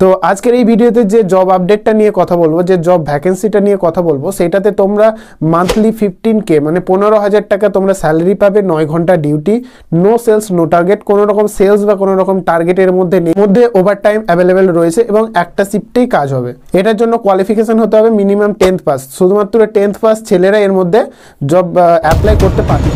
তো আজকের এই ভিডিওতে যে জব আপডেটটা নিয়ে কথা বলবো, যে জব ভ্যাকেন্সিটা নিয়ে কথা বলবো, সেটাতে তোমরা মান্থলি 15K মানে 15,000 টাকা তোমরা স্যালারি পাবে, 9 ঘন্টা duty, no sales no target, কোনো রকম সেলস বা কোনো রকম টার্গেটের মধ্যে নেই, মধ্যে ওভারটাইম অ্যাভেলেবেল রয়েছে এবং একটা শিফটেই কাজ হবে। এটার জন্য কোয়ালিফিকেশন হতে হবে মিনিমাম 10th পাস, শুধুমাত্র 10th পাস ছেলেরা এর মধ্যে জব অ্যাপ্লাই করতে পারবে।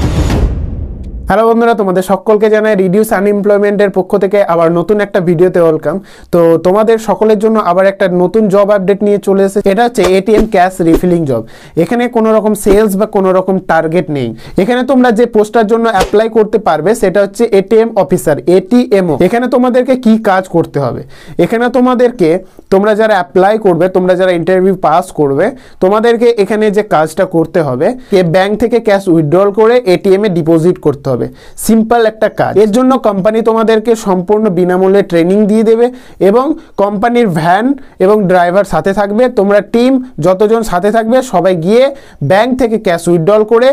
হ্যালো বন্ধুরা, তোমাদের সকলকে জানাই রিডিউস আনএমপ্লয়মেন্টের পক্ষ থেকে আবার নতুন একটা ভিডিওতে ওয়েলকাম। তো তোমাদের সকলের জন্য আবার একটা নতুন জব আপডেট নিয়ে চলে এসেছে। এটা হচ্ছে এটিএম ক্যাশ রিফিলিং জব। এখানে কোনো রকম সেলস বা কোনো রকম টার্গেট নেই। এখানে তোমরা যে পোস্টটার জন্য অ্যাপ্লাই করতে পারবে সেটা হচ্ছে এটিএম অফিসার, এটিএমও। এখানে তোমাদেরকে কি কাজ করতে হবে, এখানে তোমাদেরকে, তোমরা যারা অ্যাপ্লাই করবে, তোমরা যারা ইন্টারভিউ পাস করবে, তোমাদেরকে এখানে যে কাজটা করতে হবে, ব্যাংক থেকে ক্যাশ উইথড্রল করে এটিএম এ ডিপোজিট করতে হবে। সিম্পল একটা কাজ। এর জন্য কোম্পানি তোমাদেরকে সম্পূর্ণ বিনামূল্যে ট্রেনিং দিয়ে দেবে এবং কোম্পানির ভ্যান এবং ড্রাইভার সাথে থাকবে। তোমরা টিম যতজন সাথে থাকবে সবাই গিয়ে ব্যাংক থেকে ক্যাশ উইথড্রল করে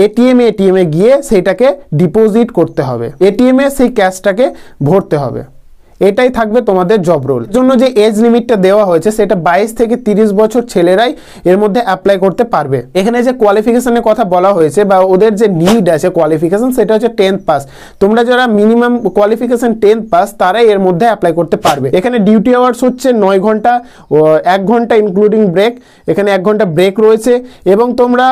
এটিএমে গিয়ে সেইটাকে ডিপোজিট করতে হবে, এটিএমে সেই ক্যাশটাকে ভরতে হবে। এটাই থাকবে তোমাদের জব রোল। এর জন্য যে এজ লিমিটটা দেওয়া হয়েছে সেটা 22 থেকে 30 বছর ছেলেরাই এর মধ্যে অ্যাপ্লাই করতে পারবে। এখানে যে কোয়ালিফিকেশনের কথা বলা হয়েছে বা ওদের যে নিড আছে কোয়ালিফিকেশন, সেটা হচ্ছে 10th পাস। তোমরা যারা মিনিমাম কোয়ালিফিকেশন 10th পাস তারাই এর মধ্যে অ্যাপ্লাই করতে পারবে। এখানে ডিউটি আওয়ার্স হচ্ছে 9 ঘন্টা, 1 ঘন্টা ইনক্লুডিং ব্রেক। এখানে 1 ঘন্টা ব্রেক রয়েছে এবং তোমরা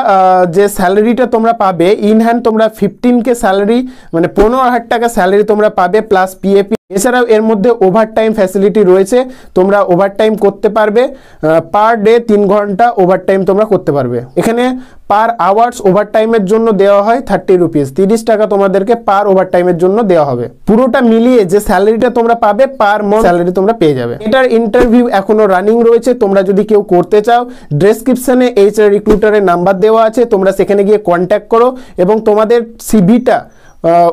যে স্যালারিটা তোমরা পাবে ইন হ্যান্ড, তোমরা 15K স্যালারি মানে 15,000 টাকা স্যালারি তোমরা পাবে প্লাস পিএপি। এছাড়াও এর মধ্যে ওভারটাইম ফ্যাসিলিটি রয়েছে, তোমরা ওভারটাইম করতে পারবে। পার ডে 3 ঘন্টা ওভারটাইম তোমরা করতে পারবে। এখানে পার আওয়ার্স ওভারটাইমের জন্য দেওয়া হয় 30 রুপিস, 30 টাকা তোমাদেরকে পার ওভারটাইমের জন্য দেওয়া হবে। পুরোটা মিলিয়ে যে স্যালারিটা তোমরা পাবে পার মান্থ স্যালারি তোমরা পেয়ে যাবে। এটার ইন্টারভিউ এখনো রানিং রয়েছে। তোমরা যদি কেউ করতে চাও, ডেসক্রিপশনে এইচআর রিক্রুটারের নাম্বার দেওয়া আছে, তোমরা সেখানে গিয়ে কন্ট্যাক্ট করো এবং তোমাদের সিভিটা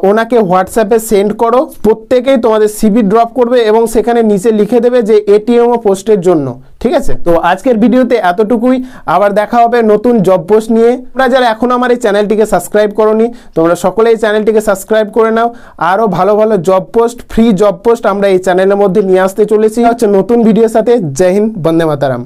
ওনাকে হোয়াটসঅ্যাপে সেন্ড করো। প্রত্যেকেই তোমাদের সিভি ড্রপ করবে এবং সেখানে নিচে লিখে দেবে যে এটিএমও পোস্টের জন্য। ঠিক আছে, তো আজকের ভিডিওতে এতটুকুই। আবার দেখা হবে নতুন জব পোস্ট নিয়ে। তোমরা যারা এখনো আমার এই চ্যানেলটিকে সাবস্ক্রাইব করোনি, তোমরা সকলে এই চ্যানেলটিকে সাবস্ক্রাইব করে নাও। আরও ভালো ভালো job post, free job post আমরা এই চ্যানেলের মধ্যে নিয়ে আসতে চলেছি হচ্ছে নতুন ভিডিওর সাথে। জয় হিন্দ, বন্দে মাতারাম।